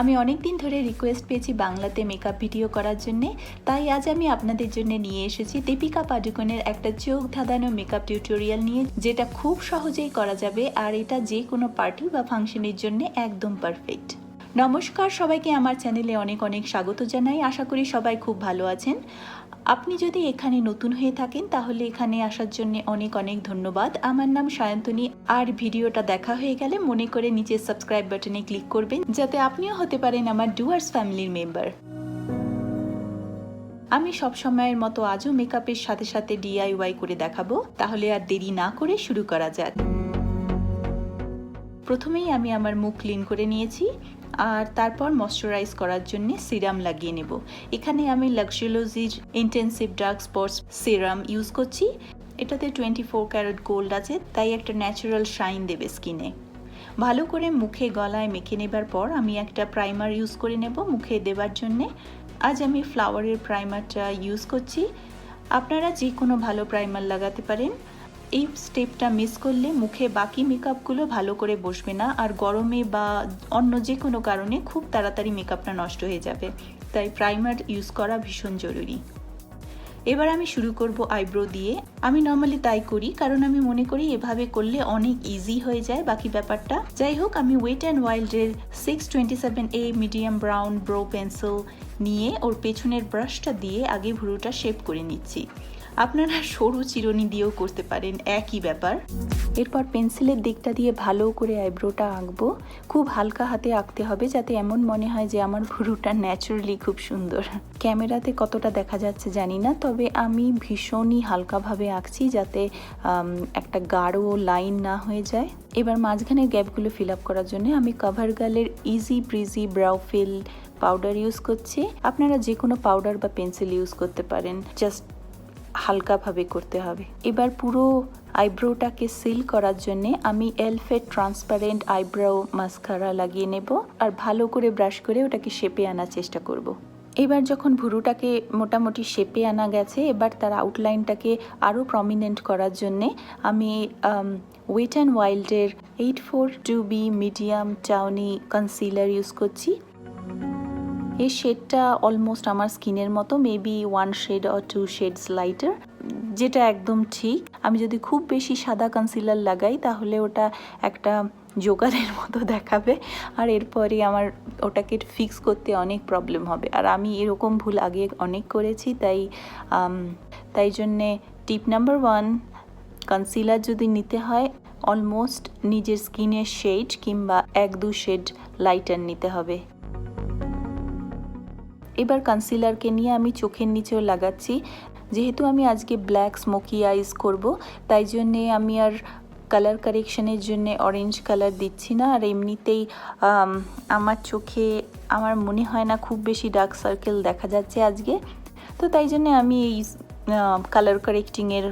আমি অনেক দিন ধরে রিকোয়েস্ট পেয়েছি বাংলাতে মেকআপ ভিডিও করার জন্যে, তাই আজ আমি আপনাদের জন্য নিয়ে এসেছি দীপিকা পাডুকোনের একটা চোখ ধাঁধানো মেকআপ টিউটোরিয়াল নিয়ে, যেটা খুব সহজেই করা যাবে আর এটা যে কোনো পার্টি বা ফাংশনের জন্য একদম পারফেক্ট। নমস্কার সবাইকে, আমার চ্যানেলে অনেক অনেক স্বাগত জানাই। আশা করি সবাই খুব ভালো আছেন। আপনি যদি এখানে নতুন হয়ে থাকেন তাহলে এখানে আসার জন্য অনেক অনেক ধন্যবাদ। আমার নাম সায়ন্তনী, আর ভিডিওটা দেখা হয়ে গেলে মনে করে নিচে সাবস্ক্রাইব বাটনে ক্লিক করবেন, যাতে আপনিও হতে পারেন আমার ডুয়ার্স ফ্যামিলির মেম্বার। আমি সব সময়ের মতো আজও মেকআপের সাথে সাথে DIY করে দেখাবো, তাহলে আর দেরি না করে শুরু করা যাক। প্রথমেই আমি আমার মুখ ক্লিন করে নিয়েছি আর তারপর ময়শ্চারাইজ করার জন্য সিরাম লাগিয়ে নেব। এখানে আমি লাক্সোলজির intensive dark spots serum use করছি। এটাতে 24 ক্যারেট গোল্ড আছে, তাই একটা ন্যাচারাল শাইন দেবে স্কিনে। ভালো করে মুখে গলায় মেখে নেবার পর আমি একটা প্রাইমার ইউজ করে নেব মুখে দেবার জন্যে। আজ আমি ফ্লাওয়ারের প্রাইমারটা ইউজ করছি। আপনারা যে কোনো ভালো প্রাইমার লাগাতে পারেন। এই স্টেপটা মিস করলে মুখে বাকি মেকআপগুলো ভালো করে বসবে না, আর গরমে বা অন্য যে কোনো কারণে খুব তাড়াতাড়ি মেকআপটা নষ্ট হয়ে যাবে, তাই প্রাইমার ইউজ করা ভীষণ জরুরি। এবার আমি শুরু করব আইব্রো দিয়ে। আমি নর্মালি তাই করি, কারণ আমি মনে করি এভাবে করলে অনেক ইজি হয়ে যায় বাকি ব্যাপারটা। যাই হোক, আমি ওয়েট অ্যান্ড ওয়াইল্ডের 627A medium brown brow pencil নিয়ে ওর পেছনের ব্রাশটা দিয়ে আগে ভুরুটা শেপ করে নিচ্ছি। আপনারা সরু চিরুনি দিয়েও করতে পারেন, একই ব্যাপার। এরপর পেন্সিলের দিকটা দিয়ে ভালো করে আইব্রোটা আঁকবো। খুব হালকা হাতে আঁকতে হবে, যাতে এমন মনে হয় যে আমার ভুরুটা ন্যাচারালি খুব সুন্দর। ক্যামেরাতে কতটা দেখা যাচ্ছে জানি না, তবে আমি ভীষণই হালকাভাবে আঁকছি, যাতে একটা গাঢ় লাইন না হয়ে যায়। এবার মাঝখানের গ্যাপগুলো ফিল আপ করার জন্য আমি কভারগার্লের easy breezy brow fill powder use করছি। আপনারা যে কোনো পাউডার বা পেন্সিল ইউজ করতে পারেন, জাস্ট হালকাভাবে করতে হবে। এবার পুরো আইব্রোটাকে সিল করার জন্যে আমি e.l.f এর ট্রান্সপারেন্ট আইব্রো মাস্কারা লাগিয়ে নেব আর ভালো করে ব্রাশ করে ওটাকে শেপে আনার চেষ্টা করব। এবার যখন ভুরুটাকে মোটামুটি শেপে আনা গেছে, এবার তার আউটলাইনটাকে আরও প্রমিনেন্ট করার জন্যে আমি ওয়েট অ্যান্ড ওয়াইল্ডের 842B medium tawny concealer use করছি। এই শেডটা অলমোস্ট আমার স্কিনের মতো, maybe 1 shade or 2 shades lighter, যেটা একদম ঠিক। আমি যদি খুব বেশি সাদা কনসিলার লাগাই তাহলে ওটা একটা জোকারের মতো দেখাবে, আর এরপরে আমার ওটাকে ফিক্স করতে অনেক প্রবলেম হবে, আর আমি এরকম ভুল আগে অনেক করেছি। তাই জন্যে টিপ নাম্বার 1, কনসিলার যদি নিতে হয় অলমোস্ট নিজের স্কিনের শেড কিংবা 1-2 শেড লাইটার নিতে হবে। এবার কনসিলারকে নিয়ে আমি চোখের নিচেও লাগাচ্ছি। যেহেতু আমি আজকে ব্ল্যাক স্মোকি আইজ করব, তাই জন্যে আমি আর কালার কারেকশনের জন্য অরেঞ্জ কালার দিচ্ছি না। আর এমনিতেই আমার চোখে আমার মনে হয় না খুব বেশি ডার্ক সার্কেল দেখা যাচ্ছে আজকে, তো তাই জন্য আমি এই কালার কারেক্টিংয়ের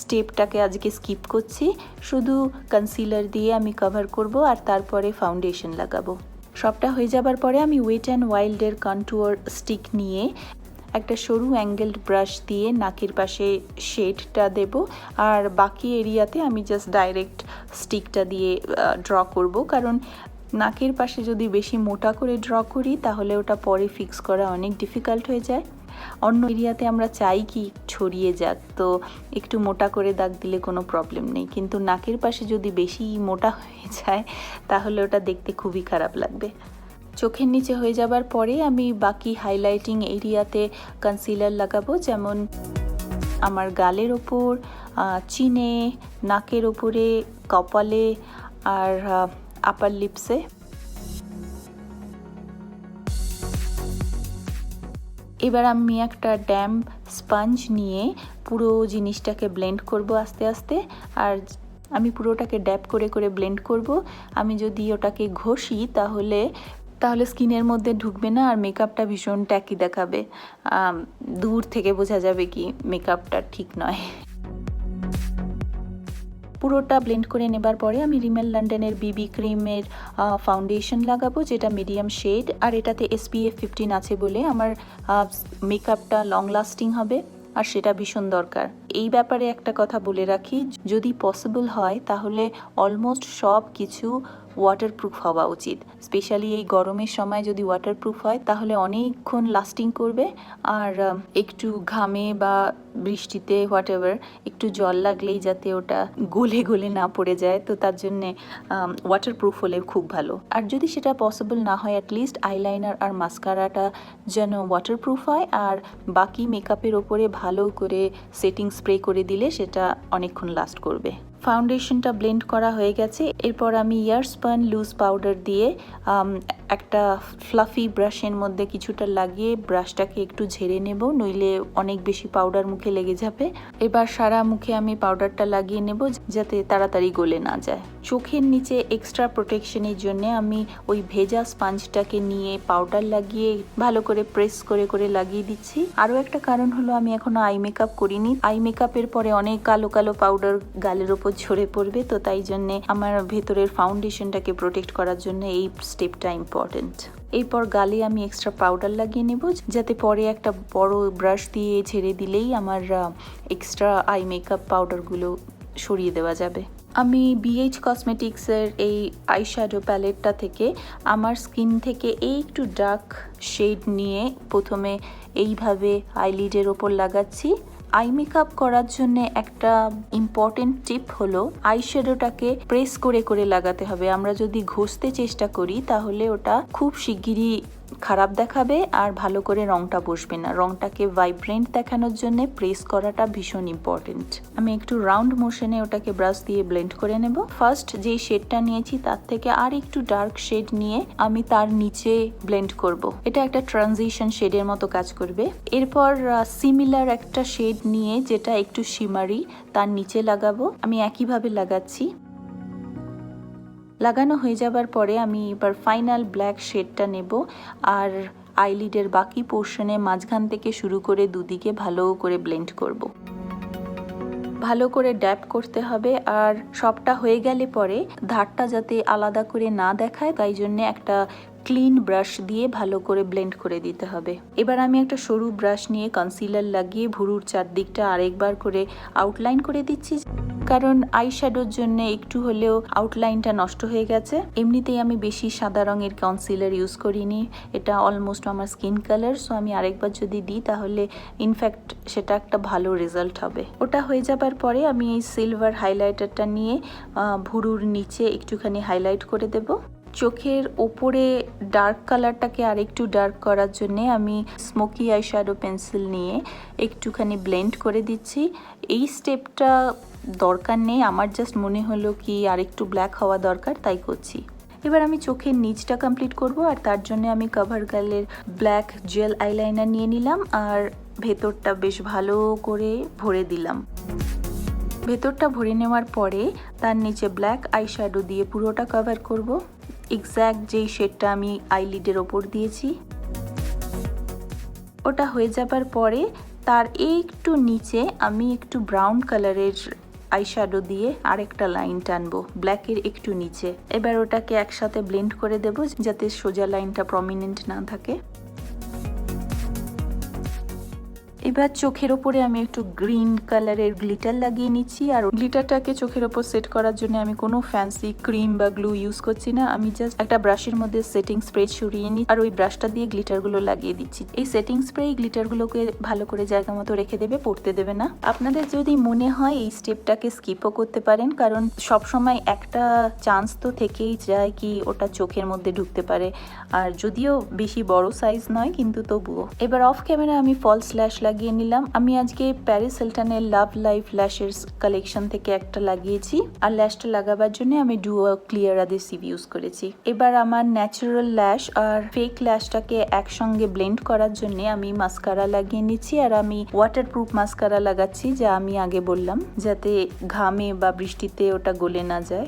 স্টেপটাকে আজকে স্কিপ করছি। শুধু কনসিলার দিয়ে আমি কভার করব আর তারপরে ফাউন্ডেশন লাগাবো। সবটা হয়ে যাবার পরে আমি ওয়েট অ্যান্ড ওয়াইল্ডের কন্টুয়ার স্টিক নিয়ে একটা সরু অ্যাঙ্গেলড ব্রাশ দিয়ে নাকের পাশে শেডটা দেব, আর বাকি এরিয়াতে আমি জাস্ট ডাইরেক্ট স্টিকটা দিয়ে ড্র করব, কারণ নাকের পাশে যদি বেশি মোটা করে ড্র করি তাহলে ওটা পরে ফিক্স করা অনেক ডিফিকাল্ট হয়ে যায়। অন্য এরিয়াতে আমরা চাই কি ছড়িয়ে যাক, তো একটু মোটা করে দাগ দিলে কোনো প্রবলেম নেই, কিন্তু নাকের পাশে যদি বেশি মোটা হয়ে যায় তাহলে ওটা দেখতে খুবই খারাপ লাগবে। চোখের নিচে হয়ে যাবার পরে আমি বাকি হাইলাইটিং এরিয়াতে কনসিলার লাগাবো, যেমন আমার গালের ওপর, চিনে, নাকের ওপরে, কপালে আর আপার লিপসে। এবার আমি একটা ড্যাম্প স্পঞ্জ নিয়ে পুরো জিনিসটাকে ব্লেন্ড করব আস্তে আস্তে, আর আমি পুরোটাকে ড্যাপ করে করে ব্লেন্ড করব। আমি যদি ওটাকে ঘষি তাহলে স্কিনের মধ্যে ঢুকবে না, আর মেকআপটা ভীষণ ট্যাকি দেখাবে। দূর থেকে বোঝা যাবে কি মেকআপটা ঠিক নয়। পুরোটা ব্লেন্ড করে নেবার পরে আমি রিমেল লন্ডনের BB ক্রিমের ফাউন্ডেশন লাগাবো, যেটা মিডিয়াম শেড, আর এটাতে SPF 15 আছে বলে আমার মেকআপটা লং লাস্টিং হবে, আর সেটা ভীষণ দরকার। এই ব্যাপারে একটা কথা বলে রাখি, যদি পসিবল হয় তাহলে অলমোস্ট সব কিছু ওয়াটারপ্রুফ হওয়া উচিত। স্পেশালি এই গরমের সময় যদি ওয়াটারপ্রুফ হয় তাহলে অনেকক্ষণ লাস্টিং করবে। আর একটু ঘামে বা বৃষ্টিতে হোয়াটএভার একটু জল লাগলেই যাতে ওটা গলে গলে না পড়ে যায়, তো তার জন্যে ওয়াটারপ্রুফ হলে খুব ভালো। আর যদি সেটা পসিবল না হয় অ্যাটলিস্ট আইলাইনার আর মাস্কারাটা যেন ওয়াটারপ্রুফ হয়, আর বাকি মেকআপের ওপরে ভালো করে সেটিং স্প্রে করে দিলে সেটা অনেকক্ষণ লাস্ট করবে। ফাউন্ডেশনটা ব্লেন্ড করা হয়ে গেছে। এরপর আমি এয়ারস্পান লুজ পাউডার দিয়ে একটা ফ্লাফি ব্রাশের মধ্যে কিছুটা লাগিয়ে ব্রাশটাকে একটু ঝেড়ে নেব, নইলে অনেক বেশি পাউডার মুখে লেগে যাবে। এবার সারা মুখে আমি পাউডারটা লাগিয়ে নেব যাতে তাড়াতাড়ি গলে না যায়। চোখের নিচে এক্সট্রা প্রোটেকশনের জন্য আমি ওই ভেজা স্পঞ্জটাকে নিয়ে পাউডার লাগিয়ে ভালো করে প্রেস করে করে লাগিয়ে দিচ্ছি। আরও একটা কারণ হলো আমি এখনো আই মেকআপ করিনি। আই মেকআপের পরে অনেক কালো কালো পাউডার গালের ওপর ঝরে পড়বে, তো তাই জন্যে আমার ভেতরের ফাউন্ডেশনটাকে প্রোটেক্ট করার জন্য এই স্টেপটা ইম্পর্টেন্ট। এরপর গালে আমি এক্সট্রা পাউডার লাগিয়ে নেব যাতে পরে একটা বড় ব্রাশ দিয়ে ঝেড়ে দিলেই আমার এক্সট্রা আই মেকআপ পাউডারগুলো সরিয়ে দেওয়া যাবে। আমি BH কসমেটিক্সের এই আইশ্যাডো প্যালেটটা থেকে আমার স্কিন থেকে একটু ডার্ক শেড নিয়ে প্রথমে এইভাবে আইলিডের ওপর লাগাচ্ছি। আই মেকআপ করার জন্য একটা ইম্পর্টেন্ট টিপ হলো আইশ্যাডোটাকে প্রেস করে করে লাগাতে হবে। আমরা যদি ঘষতে চেষ্টা করি তাহলে ওটা খুব শিগগিরই খারাপ দেখাবে আর ভালো করে রংটা বসবে না। রংটাকে ভাইব্রেন্ট দেখানোর জন্য প্রেস করাটা ভীষণ ইম্পর্টেন্ট। আমি একটু রাউন্ড মোশনে ওটাকে ব্রাশ দিয়ে ব্লেন্ড করে নেব। ফার্স্ট যেই শেডটা নিয়েছি তার থেকে আর একটু ডার্ক শেড নিয়ে আমি তার নিচে ব্লেন্ড করব। এটা একটা ট্রানজিশন শেডের মতো কাজ করবে। এরপর সিমিলার একটা শেড নিয়ে যেটা একটু শিমারি তার নিচে লাগাবো। আমি একইভাবে লাগাচ্ছি। লাগানো হয়ে যাবার পরে আমি এবার ফাইনাল ব্ল্যাক শেডটা নেব আর আইলিডের বাকি পোর্শনে মাঝখান থেকে শুরু করে দুদিকে ভালো করে ব্লেন্ড করব। ভালো করে ড্যাপ করতে হবে আর সবটা হয়ে গেলে পরে ধারটা যাতে আলাদা করে না দেখায় তাই জন্য একটা ক্লিন ব্রাশ দিয়ে ভালো করে ব্লেন্ড করে দিতে হবে। এবার আমি একটা সরু ব্রাশ নিয়ে কনসিলার লাগিয়ে ভুরুর চারদিকটা আরেকবার করে আউটলাইন করে দিচ্ছি, কারণ আইশ্যাডোর জন্য একটু হলেও আউটলাইনটা নষ্ট হয়ে গেছে। এমনিতেই আমি বেশি সাদা রঙের কনসিলার ইউজ করিনি, এটা অলমোস্ট আমার স্কিন কালার, সো আমি আরেকবার যদি দিই তাহলে ইনফ্যাক্ট সেটা একটা ভালো রেজাল্ট হবে। ওটা হয়ে যাবার পরে আমি এই সিলভার হাইলাইটারটা নিয়ে ভুরুর নিচে একটুখানি হাইলাইট করে দেব। চোখের ওপরে ডার্ক কালারটাকে আর একটু ডার্ক করার জন্যে আমি স্মোকি আইশ্যাডো পেন্সিল নিয়ে একটুখানি ব্লেন্ড করে দিচ্ছি। এই স্টেপটা দরকার নেই, আমার জাস্ট মনে হলো কি আর একটু ব্ল্যাক হওয়া দরকার তাই করছি। এবার আমি চোখের নিচটা কমপ্লিট করব আর তার জন্য আমি COVERGIRL-এর ব্ল্যাক জেল আইলাইনার নিয়ে নিলাম আর ভেতরটা বেশ ভালো করে ভরে দিলাম। ভেতরটা ভরে নেওয়ার পরে তার নিচে ব্ল্যাক আইশ্যাডো দিয়ে পুরোটা কভার করব, এক্স্যাক্ট যেই শেডটা আমি আইলিডের ওপর দিয়েছি। ওটা হয়ে যাবার পরে তার একটু নিচে আমি একটু ব্রাউন কালারের আইশ্যাডো দিয়ে আরেকটা লাইন টানবো ব্ল্যাকের একটু নিচে। এবার ওটাকে একসাথে ব্লেন্ড করে দেব যাতে সোজা লাইনটা প্রমিনেন্ট না থাকে। এবার চোখের ওপরে আমি একটু গ্রিন কালারের গ্লিটার লাগিয়ে নিচ্ছি আর গ্লিটারটাকে চোখের ওপর সেট করার জন্য আমি কোনো ফ্যান্সি ক্রিম বা গ্লু ইউজ করছি না, আমি জাস্ট একটা ব্রাশের মধ্যে সেটিং স্প্রে ছড়িয়ে নিই আর ওই ব্রাশটা দিয়ে গ্লিটারগুলো লাগিয়ে দিচ্ছি। এই সেটিং স্প্রে গ্লিটারগুলোকে ভালো করে জায়গা মতো রেখে দেবে, পড়তে দেবে না। আপনাদের যদি মনে হয় এই স্টেপটাকে স্কিপও করতে পারেন, কারণ সবসময় একটা চান্স তো থেকেই যায় কি ওটা চোখের মধ্যে ঢুকতে পারে, আর যদিও বেশি বড় সাইজ নয় কিন্তু তবুও। এবার অফ ক্যামেরা আমি ফলস ল্যাশ লাগিয়ে নিলাম। আমি আজকে প্যারিস হিলটনের লাভ লাইফ ল্যাশের কালেকশন থেকে একটা লাগিয়েছি আর ল্যাশটা লাগাবার জন্য আমি ডুও ক্লিয়ার আদেসিভ ইউজ করেছি। এবার আমার ন্যাচারাল ল্যাশ আর ফেক ল্যাশটাকে একসঙ্গে ব্লেন্ড করার জন্য আমি মাস্কারা লাগিয়ে নিচ্ছি আর আমি ওয়াটারপ্রুফ মাস্কারা লাগাচ্ছি, যা আমি আগে বললাম, যাতে ঘামে বা বৃষ্টিতে ওটা গলে না যায়।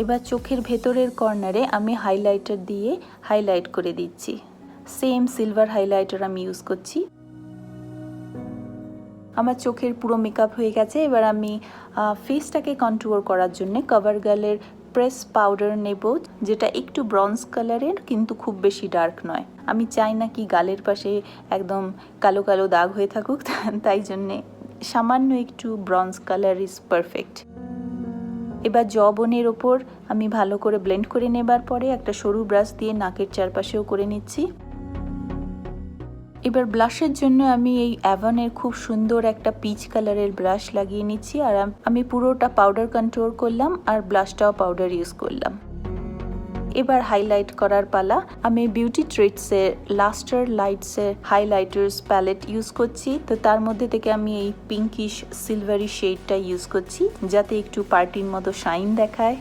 এবার চোখের ভেতরের কর্নারে আমি হাইলাইটার দিয়ে হাইলাইট করে দিচ্ছি। সেম সিলভার হাইলাইটার আমি ইউজ করছি। আমার চোখের পুরো মেকআপ হয়ে গেছে। এবার আমি ফেসটাকে কন্ট্যুর করার জন্য COVERGIRL-এর প্রেস পাউডার নেব, যেটা একটু ব্রঞ্জ কালারের কিন্তু খুব বেশি ডার্ক নয়। আমি চাই না কি গালের পাশে একদম কালো কালো দাগ হয়ে থাকুক, তাই জন্যে সামান্য একটু ব্রঞ্জ কালার ইজ পারফেক্ট। এবার জবনের ওপর আমি ভালো করে ব্লেন্ড করে নেবার পরে একটা সরু ব্রাশ দিয়ে নাকের চারপাশেও করে নিচ্ছি। এবার ব্লাশের জন্য আমি এই অ্যাভনের খুব সুন্দর একটা পিচ কালারের ব্রাশ লাগিয়ে নিচ্ছি, আর আমি পুরোটা পাউডার কন্ট্রোল করলাম আর ব্লাশটাও পাউডার ইউজ করলাম। এবার হাইলাইট করার পালা। আমি বিউটি ট্রিটসের লাস্টার লাইটসের হাইলাইটার্স প্যালেট ইউজ করছি, তো তার মধ্যে থেকে আমি এই পিঙ্কিশ সিলভারি শেডটা ইউজ করছি যাতে একটু পার্টির মতো শাইন দেখায়।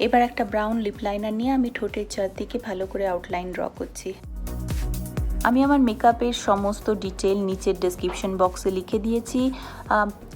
এবার একটা ব্রাউন লিপ লাইনার নিয়ে আমি ঠোঁটের চারদিকে ভালো করে আউটলাইন ড্র করছি। আমি আমার মেকআপের সমস্ত ডিটেল নিচের ডেসক্রিপশন বক্সে লিখে দিয়েছি,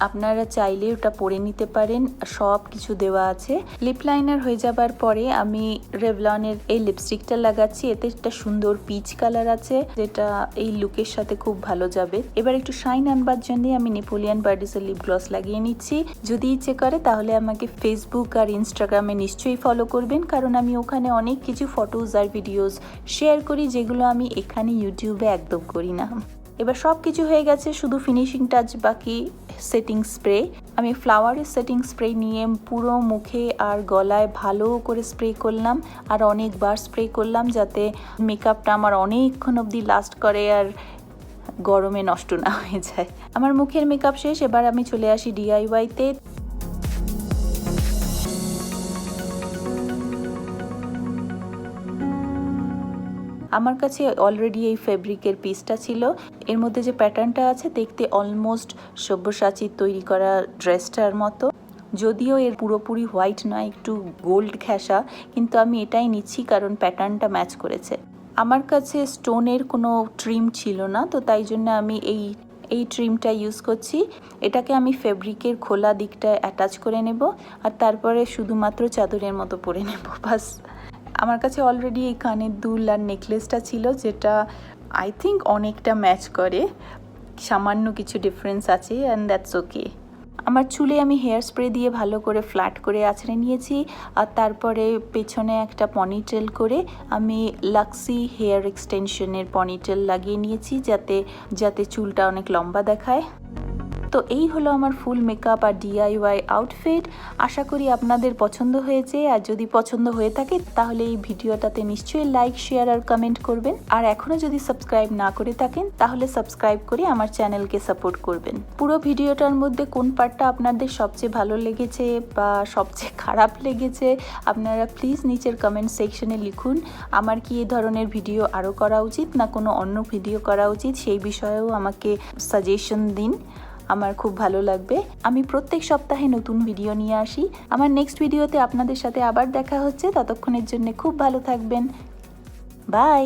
আপনারা চাইলে ওটা পড়ে নিতে পারেন, সব কিছু দেওয়া আছে। লিপ লাইনার হয়ে যাবার পরে আমি রেভলনের এই লিপস্টিকটা লাগাচ্ছি, এতে একটা সুন্দর পিচ কালার আছে যেটা এই লুকের সাথে খুব ভালো যাবে। এবার একটু শাইন আনবার জন্য আমি নেপোলিয়ন পার্ডিসের লিপ গ্লস লাগিয়ে নিচ্ছি। যদি ইচ্ছে করে তাহলে আমাকে ফেসবুক আর ইনস্টাগ্রামে নিশ্চয়ই ফলো করবেন, কারণ আমি ওখানে অনেক কিছু ফটোজ আর ভিডিওস শেয়ার করি যেগুলো আমি এখানে ইউটিউবে একদম করি না। এবার সব কিছু হয়ে গেছে, শুধু ফিনিশিং টাচ বাকি, সেটিং স্প্রে। আমি ফ্লাওয়ারের সেটিং স্প্রে নিয়ে পুরো মুখে আর গলায় ভালো করে স্প্রে করলাম আর অনেকবার স্প্রে করলাম যাতে মেকআপটা আমার অনেকক্ষণ অবধি লাস্ট করে আর গরমে নষ্ট না হয়ে যায়। আমার মুখের মেকআপ শেষ, এবার আমি চলে আসি ডিআইওয়াইতে। আমার কাছে অলরেডি এই ফেব্রিকের পিসটা ছিল, এর মধ্যে যে প্যাটার্নটা আছে দেখতে অলমোস্ট সব্যসাচীর তৈরি করা ড্রেসটার মতো, যদিও এর পুরোপুরি হোয়াইট নয়, একটু গোল্ড ঘেঁষা, কিন্তু আমি এটাই নিচ্ছি কারণ প্যাটার্নটা ম্যাচ করেছে। আমার কাছে স্টোনের কোনো ট্রিম ছিল না, তো তাই জন্য আমি এই ট্রিমটা ইউজ করছি। এটাকে আমি ফেব্রিকের খোলা দিকটা অ্যাটাচ করে নেব আর তারপরে শুধুমাত্র চাদরের মতো পরে নেব, বাস। আমার কাছে অলরেডি এই কানের দুল আর নেকলেসটা ছিল যেটা আই থিঙ্ক অনেকটা ম্যাচ করে, সামান্য কিছু ডিফারেন্স আছে অ্যান্ড দ্যাটস ওকে। আমার চুলে আমি হেয়ার স্প্রে দিয়ে ভালো করে ফ্ল্যাট করে আছড়ে নিয়েছি আর তারপরে পেছনে একটা পনিটেল করে আমি লাক্সি হেয়ার এক্সটেনশনের পনিটেল লাগিয়ে নিয়েছি যাতে চুলটা অনেক লম্বা দেখায়। তো এই হলো আমার ফুল মেকআপ আর ডিআইওয়াই আউটফিট। আশা করি আপনাদের পছন্দ হয়েছে, আর যদি পছন্দ হয়ে থাকে তাহলে এই ভিডিওটাতে নিশ্চয়ই লাইক, শেয়ার আর কমেন্ট করবেন। আর এখনো যদি সাবস্ক্রাইব না করে থাকেন তাহলে সাবস্ক্রাইব করে আমার চ্যানেলকে সাপোর্ট করবেন। পুরো ভিডিওটার মধ্যে কোন পার্টটা আপনাদের সবচেয়ে ভালো লেগেছে বা সবচেয়ে খারাপ লেগেছে আপনারা প্লিজ নিচের কমেন্ট সেকশনে লিখুন। আমার কি এই ধরনের ভিডিও আরও করা উচিত না কোনো অন্য ভিডিও করা উচিত সেই বিষয়েও আমাকে সাজেশন দিন, আমার খুব ভালো লাগবে। আমি প্রত্যেক সপ্তাহে নতুন ভিডিও নিয়ে আসি। আমার নেক্সট ভিডিওতে আপনাদের সাথে আবার দেখা হচ্ছে, ততক্ষণের জন্য খুব ভালো থাকবেন। বাই।